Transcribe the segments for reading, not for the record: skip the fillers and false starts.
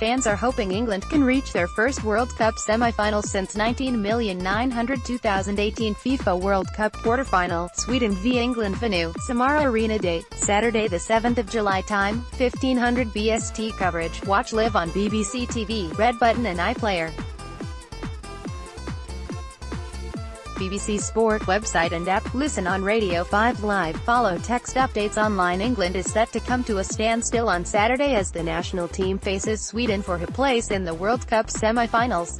fans are hoping England can reach their first World Cup semi-final since 19,900,2018 FIFA World Cup quarter-final, Sweden v England venue, Samara Arena date, Saturday the 7th of July time, 1500 BST coverage, watch live on BBC TV, Red Button and iPlayer. BBC Sport website and app. Listen on Radio 5 Live. Follow text updates online. England is set to come to a standstill on Saturday as the national team faces Sweden for a place in the World Cup semi-finals.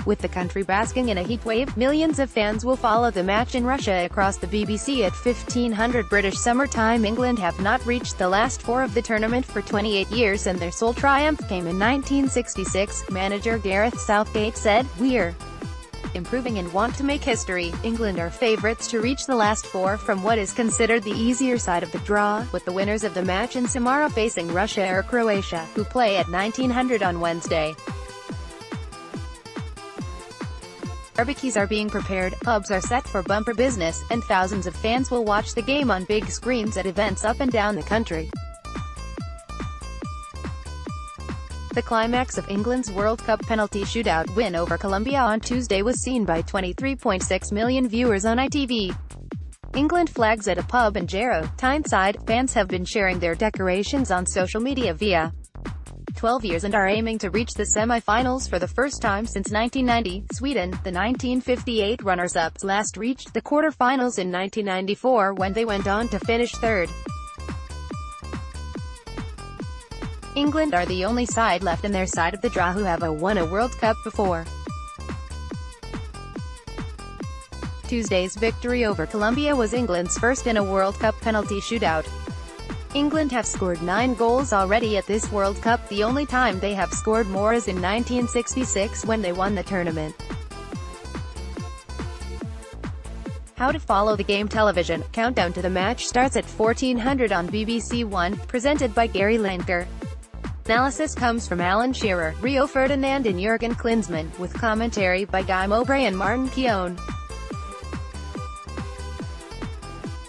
With the country basking in a heatwave, millions of fans will follow the match in Russia. Across the BBC at 1500 British Summer Time, England have not reached the last four of the tournament for 28 years and their sole triumph came in 1966, manager Gareth Southgate said. "We're improving and want to make history. England are favourites to reach the last four from what is considered the easier side of the draw, with the winners of the match in Samara facing Russia or Croatia, who play at 1900 on Wednesday." Barbecues are being prepared, pubs are set for bumper business, and thousands of fans will watch the game on big screens at events up and down the country. The climax of England's World Cup penalty shootout win over Colombia on Tuesday was seen by 23.6 million viewers on ITV. England flags at a pub in Jarrow, Tyneside. Fans have been sharing their decorations on social media via 12 years and are aiming to reach the semi-finals for the first time since 1990. Sweden, the 1958 runners-up, last reached the quarter-finals in 1994 when they went on to finish third. England are the only side left in their side of the draw who have won a World Cup before. Tuesday's victory over Colombia was England's first in a World Cup penalty shootout. England have scored 9 goals already at this World Cup. The only time they have scored more is in 1966 when they won the tournament. How to follow the game. Television countdown to the match starts at 1400 on BBC One, presented by Gary Lineker. Analysis comes from Alan Shearer, Rio Ferdinand and Jurgen Klinsmann, with commentary by Guy Mowbray and Martin Keown.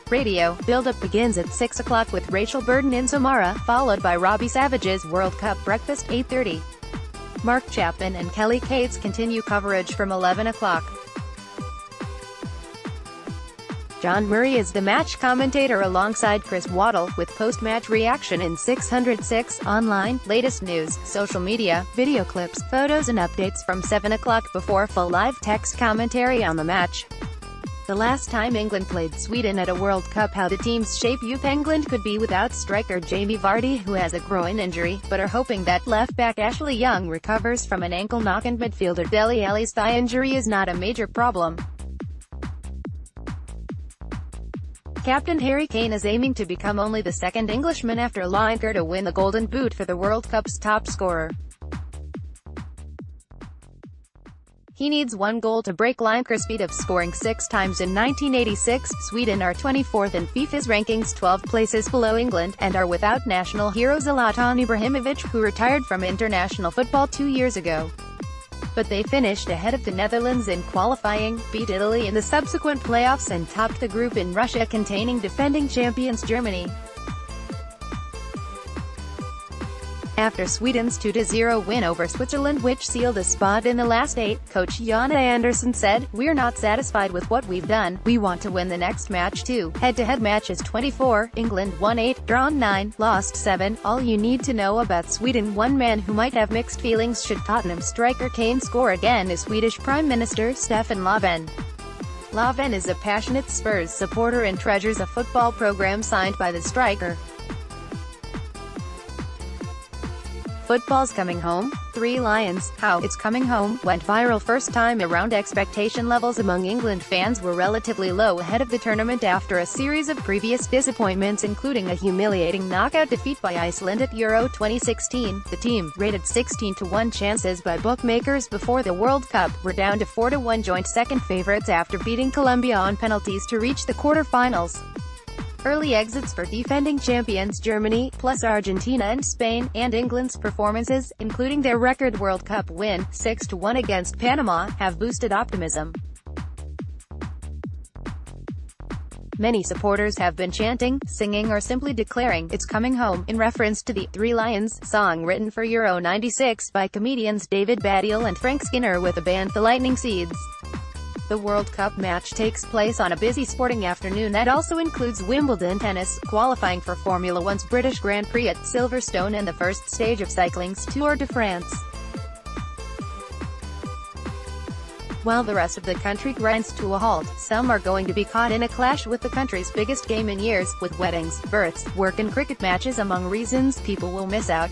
Radio build-up begins at 6 o'clock with Rachel Burden in Samara, followed by Robbie Savage's World Cup breakfast, 8:30. Mark Chapman and Kelly Cates continue coverage from 11 o'clock. John Murray is the match commentator alongside Chris Waddle, with post-match reaction in 606, online, latest news, social media, video clips, photos and updates from 7 o'clock before full live text commentary on the match. The last time England played Sweden at a World Cup. How the team's shape. Youth England could be without striker Jamie Vardy, who has a groin injury, but are hoping that left-back Ashley Young recovers from an ankle knock and midfielder Dele Alli's thigh injury is not a major problem. Captain Harry Kane is aiming to become only the second Englishman after Lineker to win the Golden Boot for the World Cup's top scorer. He needs 1 goal to break Lineker's feat of scoring 6 times in 1986. Sweden are 24th in FIFA's rankings, 12 places below England, and are without national hero Zlatan Ibrahimovic, who retired from international football 2 years ago. But they finished ahead of the Netherlands in qualifying, beat Italy in the subsequent playoffs and topped the group in Russia containing defending champions Germany. After Sweden's 2-0 win over Switzerland, which sealed a spot in the last 8, coach Jonna Andersson said, "We're not satisfied with what we've done, we want to win the next match too." Head-to-head matches 24, England won 8, drawn 9, lost 7. All you need to know about Sweden. One man who might have mixed feelings should Tottenham striker Kane score again is Swedish Prime Minister Stefan Löfven. Löfven is a passionate Spurs supporter and treasures a football program signed by the striker. Football's coming home? 3 Lions, how it's coming home, went viral first time around. Expectation levels among England fans were relatively low ahead of the tournament after a series of previous disappointments, including a humiliating knockout defeat by Iceland at Euro 2016. The team, rated 16-1 chances by bookmakers before the World Cup, were down to 4-1 joint second favourites after beating Colombia on penalties to reach the quarter-finals. Early exits for defending champions Germany, plus Argentina and Spain, and England's performances, including their record World Cup win, 6-1 against Panama, have boosted optimism. Many supporters have been chanting, singing or simply declaring, "It's coming home," in reference to the Three Lions song written for Euro 96 by comedians David Baddiel and Frank Skinner with the band The Lightning Seeds. The World Cup match takes place on a busy sporting afternoon that also includes Wimbledon tennis, qualifying for Formula One's British Grand Prix at Silverstone and the first stage of cycling's Tour de France. While the rest of the country grinds to a halt, some are going to be caught in a clash with the country's biggest game in years, with weddings, births, work and cricket matches among reasons people will miss out.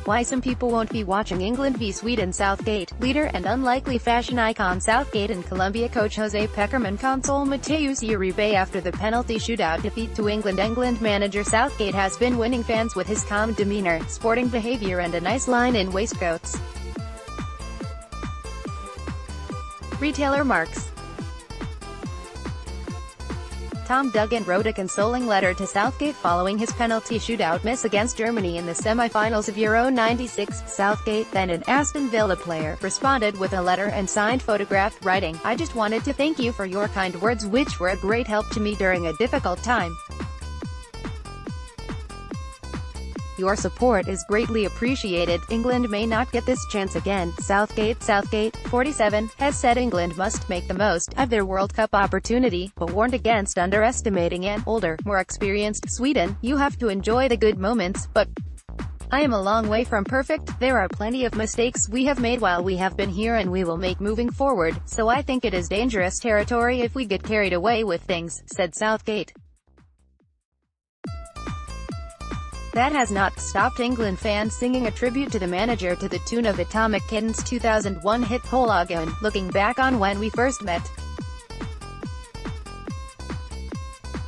Why some people won't be watching England v Sweden. Southgate, leader and unlikely fashion icon Southgate and Colombia coach Jose Pekerman console Mateus Uribe after the penalty shootout defeat to England. England manager Southgate has been winning fans with his calm demeanour, sporting behaviour and a nice line in waistcoats. Retailer Marks. Tom Duggan wrote a consoling letter to Southgate following his penalty shootout miss against Germany in the semi-finals of Euro 96. Southgate, then an Aston Villa player, responded with a letter and signed photograph, writing, "I just wanted to thank you for your kind words which were a great help to me during a difficult time. Your support is greatly appreciated. England may not get this chance again." Southgate, 47, has said England must make the most of their World Cup opportunity, but warned against underestimating an older, more experienced Sweden. "You have to enjoy the good moments, but I am a long way from perfect. There are plenty of mistakes we have made while we have been here and we will make moving forward, so I think it is dangerous territory if we get carried away with things," said Southgate. That has not stopped England fans singing a tribute to the manager to the tune of Atomic Kitten's 2001 hit Hologon, looking back on when we first met.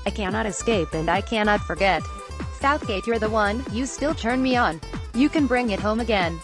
"I cannot escape and I cannot forget. Southgate, you're the one, you still turn me on. You can bring it home again."